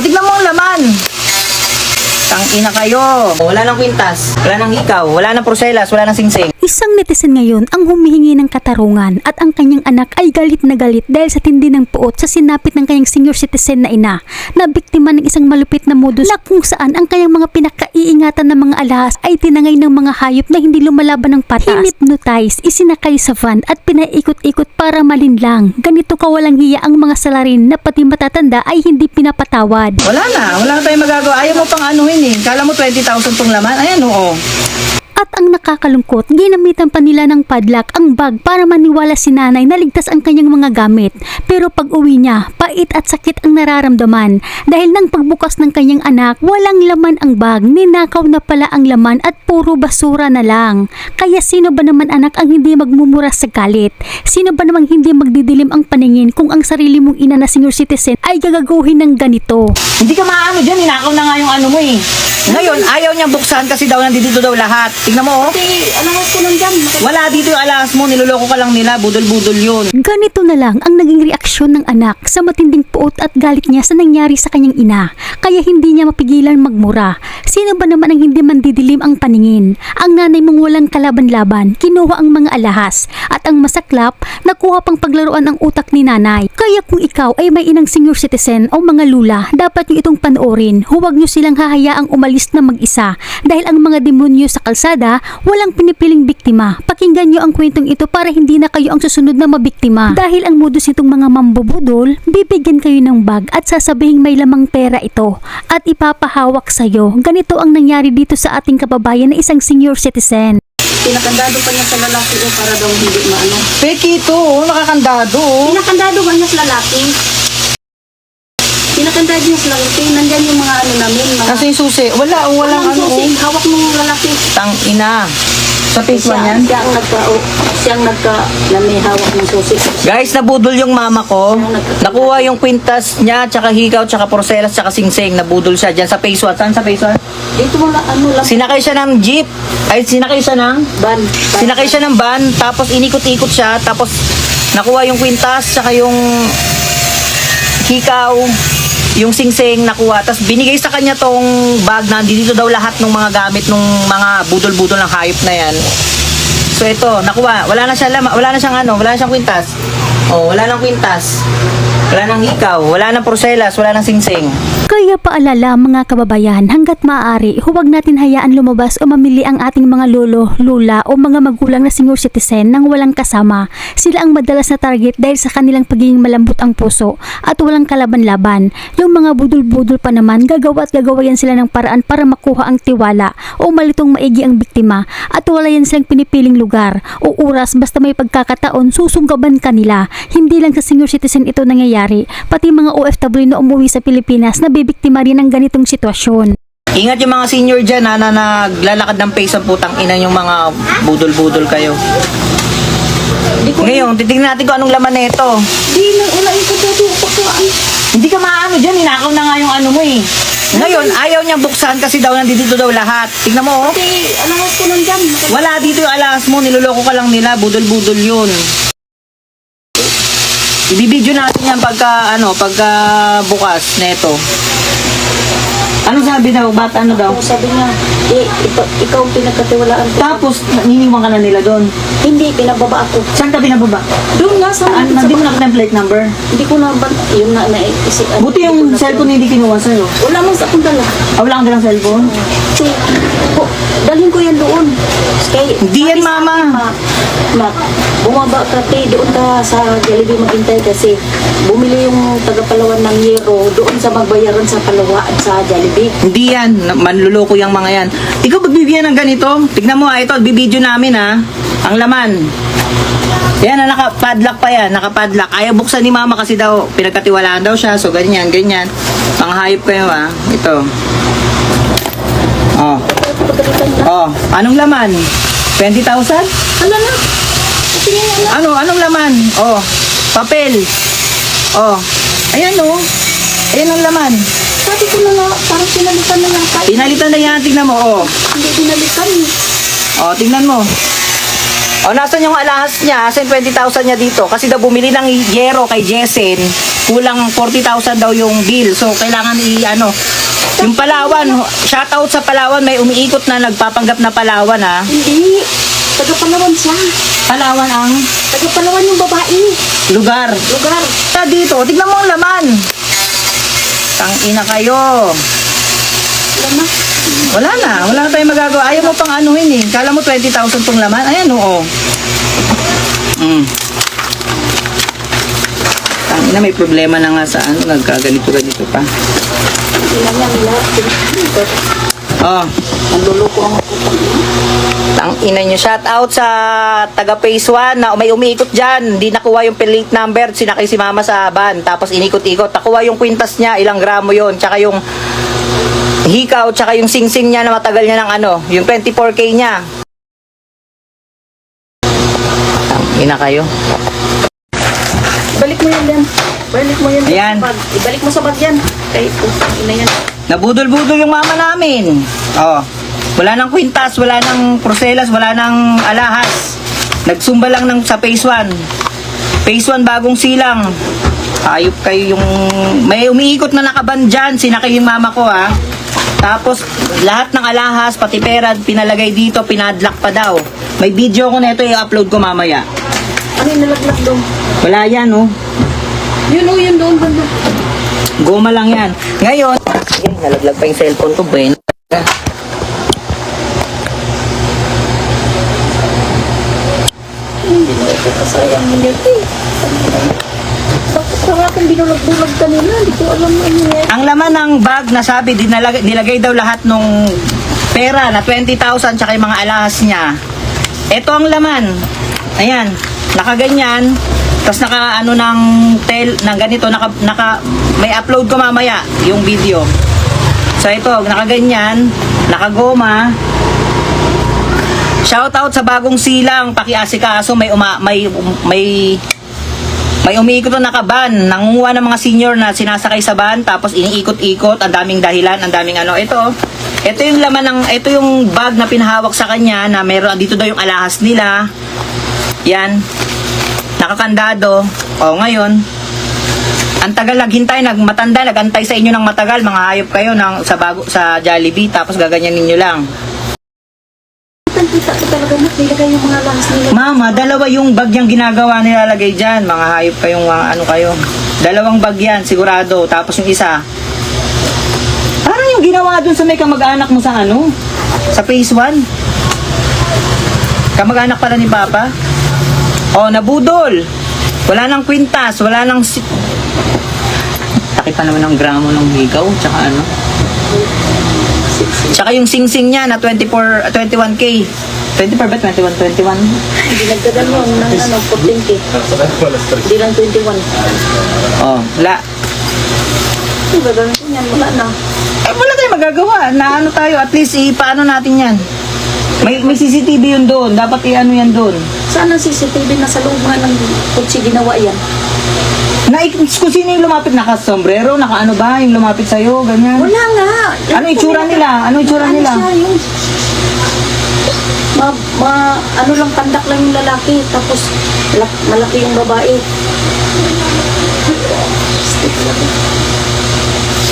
Tignan mo ang laman. Tangina kayo. Wala nang kwintas, wala nang hikaw, wala nang porselas, wala nang singsing. Isang netizen ngayon ang humihingi ng katarungan at ang kanyang anak ay galit na galit dahil sa tindi ng puot sa sinapit ng kanyang senior citizen na ina na biktima ng isang malupit na modus na kung saan ang kanyang mga pinakaiingatan ng mga alahas ay tinangay ng mga hayop na hindi lumalaban ng patas. Hinipnotize, isinakay sa van at pinaikot-ikot para malinlang. Ganito kawalang hiya ang mga salarin na pati matatanda ay hindi pinapatawad. Wala na tayong magagawa. Ayaw mo pang anuhin eh. Kala mo 20,000 tong laman. Ayan oo. At ang nakakalungkot, ginamitan pa nila ng padlock ang bag para maniwala si nanay na ligtas ang kanyang mga gamit. Pero pag uwi niya, pait at sakit ang nararamdaman dahil nang pagbukas ng kanyang anak, walang laman ang bag, ninakaw na pala ang laman at puro basura na lang. Kaya sino ba naman anak ang hindi magmumura sa galit? Sino ba namang hindi magdidilim ang paningin kung ang sarili mong ina na senior citizen ay gagaguhin ng ganito? Hindi ka maano dyan, ninakaw na nga yung ano mo eh. Ngayon, ayaw niyang buksan kasi daw nandito daw lahat. Tignan mo oh. Alahas ko nandyan. Wala dito yung alahas mo, niloloko ka lang nila, budol-budol yun. Ganito na lang ang naging reaksyon ng anak sa matinding puot at galit niya sa nangyari sa kanyang ina. Kaya hindi niya mapigilan magmura. Sino ba naman ang hindi mandidilim ang paningin? Ang nanay mong walang kalaban-laban, kinuha ang mga alahas. At ang masaklap, nakuha pang paglaruan ang utak ni nanay. Kaya kung ikaw ay may inang senior citizen o mga lula, dapat nyo itong panoorin. Huwag nyo silang hahayaang umalis na mag-isa. Dahil ang mga demonyo sa kalsada, walang pinipiling biktima. Pakinggan nyo ang kwentong ito para hindi na kayo ang susunod na mabiktima. Dahil ang modus nitong mga mambubudol, bibigyan kayo ng bag at sasabihing may lamang pera ito at ipapahawak sa'yo. Ganito ang nangyari dito sa ating kababayan na isang senior citizen. Pinakandado pa niya sa lalaki para daw hindi maano. Peki ito, oh, nakakandado. Oh. Pinakandado ba niya sa lalaki? Pinakandado niya sa lalaki. Nandyan yung mga ano namin. Mga... Kasi yung susi, walang ano. susi. Hawak ng lalaki. Tangina. Sa face one yan? Siya ang na may hawak ng susi. Guys, nabudol yung mama ko. Nakuha yung kwintas niya, tsaka hikaw, tsaka porselas, tsaka singsing. Nabudol siya dyan sa phase 1. Saan sa phase 1? Dito mo ano lang. Sinakay siya ng jeep. Ay, sinakay siya ng? Ban. Sinakay siya ng van, tapos inikot-ikot siya, tapos nakuha yung kwintas, tsaka yung hikaw, yung singsing nakuha. Tapos binigay sa kanya tong bag na dito daw lahat ng mga gamit ng mga budol-budol ng hayop na yan. So ito, nakuha. Wala na siyang kwintas. Oh, wala nang kwintas. Wala nang hikaw, wala nang porselas, wala nang singsing. Kaya paalala mga kababayan, hanggat maaari, huwag natin hayaan lumabas o mamili ang ating mga lolo, lula o mga magulang na senior citizen nang walang kasama. Sila ang madalas na target dahil sa kanilang pagiging malambot ang puso at walang kalaban-laban. Yung mga budol-budol pa naman, gagawa at gagawa yan sila ng paraan para makuha ang tiwala o malitong maigi ang biktima at wala yan silang pinipiling lugar o oras basta may pagkakataon susunggaban kanila. Hindi lang sa senior citizen ito nangyayari, pati mga OFW na umuwi sa Pilipinas na bibiktima rin ng ganitong sitwasyon. Ingat yung mga senior dyan na naglalakad ng pace ang putang ina yung mga budol-budol kayo. Ngayon, titignan natin kung anong laman na ito. Di na unahin ko dito pagkaan. Hindi ka maano dyan, ninakaw na nga yung ano mo eh. Ngayon, ayaw niyang buksan kasi daw nandito daw lahat. Tignan mo oh. Kasi alahas ko nandyan. Wala dito yung alahas mo, niloloko ka lang nila, budol-budol yun. Ibibidyo natin yan pagka bukas neto. Anong sabi daw? Ba't ano daw? Sabi niya, ikaw ang pinagkatiwalaan ko. Tapos, niniwang ka na nila doon. Hindi, pinababa ako. Saan ka binababa? Doon nga sa... Hindi mo nakita yung plate number? Hindi ko na, yun na, naisip. Buti yung cellphone hindi kinuha sa'yo. Wala man sa akong dala. Wala kang dalang cellphone? Kasi, dalhin ko yan doon. Kaya, Hindi yan, mama. Bumaba ka, doon ka sa Jollibee maghintay kasi bumili yung taga-Palawan ng yero doon sa magbayaran sa Palawaan sa Jollibee. Hindi yan. Manluloko yung mga yan. Ikaw magbibigyan ng ganito? Tignan mo ito. Bibidyo namin ang laman. Yan naka-padlock pa yan. Naka-padlock. Ayaw buksan ni mama kasi daw pinagkatiwalaan daw siya. So ganyan. Mga hayop kayo Ito. Oh. Anong laman? 20,000? Ano na? Kasi yun na. Anong laman? Oh. Papel. Oh. Ayan Ayan ang laman. Sabi ko na nga, parang pinalitan na lang tayo. Pinalitan na yan. Tignan mo. Oh. Hindi pinalitan. Oh, tingnan mo. Oh, nasan yung alahas niya? Asan 20,000 niya dito? Kasi daw bumili ng yero kay Jessen. kulang 40,000 daw yung bill. So, kailangan yung Palawan, shoutout sa Palawan, may umiikot na nagpapanggap na Palawan, ha? Hindi. Taga-Palawan siya. Palawan ang Taga-Palawan yung babae. lugar. Lugar. Sa dito, tignan mo ang laman. Tangina kayo. Lama. Wala na tayong magagawa. Ayaw mo pang anuhin eh. Kala mo 20,000 tong laman. Ayan, oo. Tangina, may problema na nga sa nagkaganito-ganito pa. Hindi na niya lahat. Oh. Nanduloko ang Tangina nyo, shout out sa taga Phase 1 na may umiikot dyan. Hindi nakuha yung plate number, sinakay si mama sa van. Tapos inikot-ikot. Nakuha yung kwintas niya, ilang gramo yon. Tsaka yung hikaw, tsaka yung sing-sing niya na matagal niya ng yung 24K niya. Tangina kayo. Balik mo yan, Dan. Balik mo yan. Ayan. Sa bag. Ibalik mo sa bag yan. Kay ina yan. Nabudol-budol yung mama namin. Oh. Wala nang kwintas, wala nang proselas, wala nang alahas. Nagsumba lang sa Phase 1. Phase 1 bagong silang. Ayop kayo yung... May umiikot na nakaban dyan, sinakay yung mama ko, ha. Tapos, lahat ng alahas, pati pera, pinalagay dito, pinadlock pa daw. May video ko na ito, i-upload ko mamaya. Ano yung nalaglag doon? Wala yan, oh. Yun doon, banda. Goma lang yan. Ngayon, nalaglag pa yung cellphone ko, Ben. Hindi na ito kasayang minute eh. Bakit pa nga akong binulag-bulag kanina? Hindi ko alam ano yan. Ang laman ng bag na sabi, nilagay daw lahat nung pera na 20,000 tsaka yung mga alahas niya. Ito ang laman. Ayan, nakaganyan. Tapos ng ganito, may upload ko mamaya yung video. So ito, nakaganyan, nakagoma. Shoutout sa bagong silang, pakiasikaso, may umiikot na nakaban, nangunguha ng mga senior na sinasakay sa van, tapos iniikot-ikot, ang daming dahilan, ang daming Ito yung laman ito yung bag na pinahawak sa kanya na meron dito daw yung alahas nila. Yan. Nakakandado. O ngayon, ang tagal naghintay, nagantay sa inyo ng matagal, mga hayop kayo sa Jollibee, tapos gaganyanin nyo lang. Kita ko talaga na nilagay yung mga lahas nila. Mama, dalawa yung bag yung ginagawa nilalagay dyan. Mga hayop kayong kayo. Dalawang bag yan, sigurado. Tapos yung isa, parang yung ginawa dun sa may kamag-anak mo sa sa Phase 1. Kamag-anak pala ni Papa. Oh, nabudol. Wala nang kwintas, wala nang... Taki pa naman ng gramo ng higaw, tsaka Tsaka yung sing-sing niya na 21K. 24 ba? 21? Hindi nagdagan mo ng 14K. Hindi lang 21. Oh, wala. Ang gagawin ko niyan, wala na. Wala tayong magagawa. Tayo, at least paano natin yan? May CCTV yun doon. Dapat yan doon. Saan ang CCTV na sa loob nga ng kutsi ginawa yan? Kung sino yung lumapit, naka-sombrero, naka-ano ba, yung lumapit sa'yo, ganyan. Wala nga. Ano itsura nila? Ano itsura nila? Siya, yung ano lang, pandak lang yung lalaki, tapos malaki yung babae.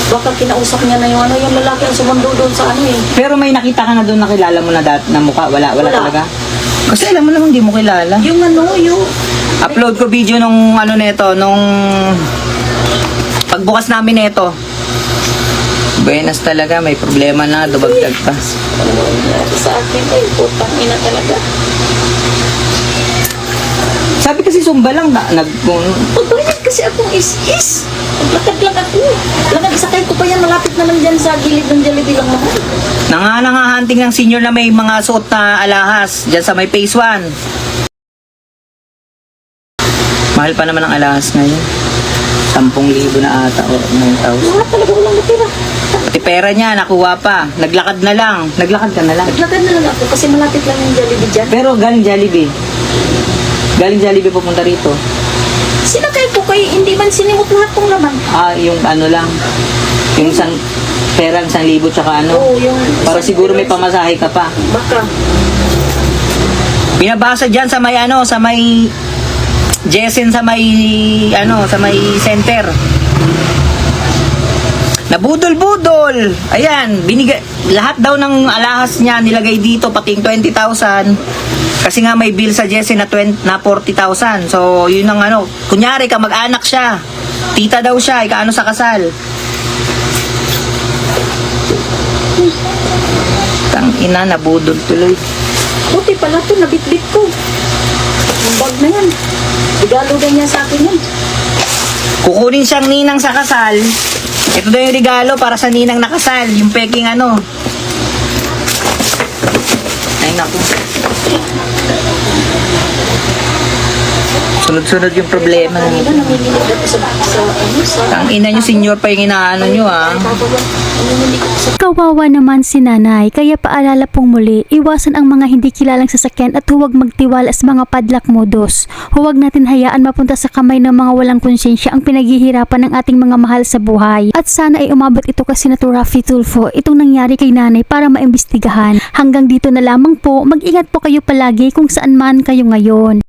Baka kinausap niya na yung yung lalaki ang sumundo doon sa Pero may nakita ka na doon, nakilala mo na na mukha? Wala talaga? Kasi alam mo naman, hindi mo kilala. Yung yung... Upload ko video nung nung pagbukas namin nito. Buenas talaga, may problema na, dubagdag pa. Sa akin ay putang ina talaga. Sabi kasi sumba lang Pagbayad kasi akong is. Maglakad lang ako. Isakay ko pa yan, malapit naman dyan sa gilid ng Jollibee lang naman. Nangangahanting ng senior na may mga suot na alahas dyan sa may Phase 1. Mahal pa naman ang alahas ngayon. 10,000 na ata o 9,000. Wala talaga walang natira. Pati pera niya, nakuha pa. Naglakad na lang. Naglakad ka na lang. Naglakad na lang ako kasi malapit lang yung Jollibee dyan. Pero galing Jollibee. Galing Jollibee pupunta rito. Sinakay ko kay hindi man sinimot lahat ng laman. Yung lang. Yung pera, 1,000 tsaka Oo, yung... Para siguro may pamasahe ka pa. Baka. Binabasa dyan sa may Jessen sa may sa may center. Nabudol-budol. Ayan, binigay lahat daw ng alahas niya nilagay dito pati yung 20,000. Kasi nga may bill sa Jessen na 40,000. So, yun ang kunyari ka mag-anak siya. Tita daw siya, ikaano sa kasal. Tang ina, nabudol tuloy. Buti pala to, nabitbit ko. Yung bag na yan. Regalo na niya sa akin yan. Kukunin siyang ninang sa kasal. Ito daw yung regalo para sa ninang nakasal. Yung peking Ay, naku. Sunod-sunod yung problema. Kanina namimili dito sa Tang ina nyo, senior pa yung inaano nyo, namimili ko sa Kawawa naman si nanay, kaya paalala pong muli, iwasan ang mga hindi kilalang sasakyan at huwag magtiwala sa mga padlock modus. Huwag natin hayaan mapunta sa kamay ng mga walang konsyensya ang pinaghihirapan ng ating mga mahal sa buhay. At sana ay umabot ito kasi na to Raffy Tulfo, itong nangyari kay nanay para maimbestigahan. Hanggang dito na lamang po, mag-ingat po kayo palagi kung saan man kayo ngayon.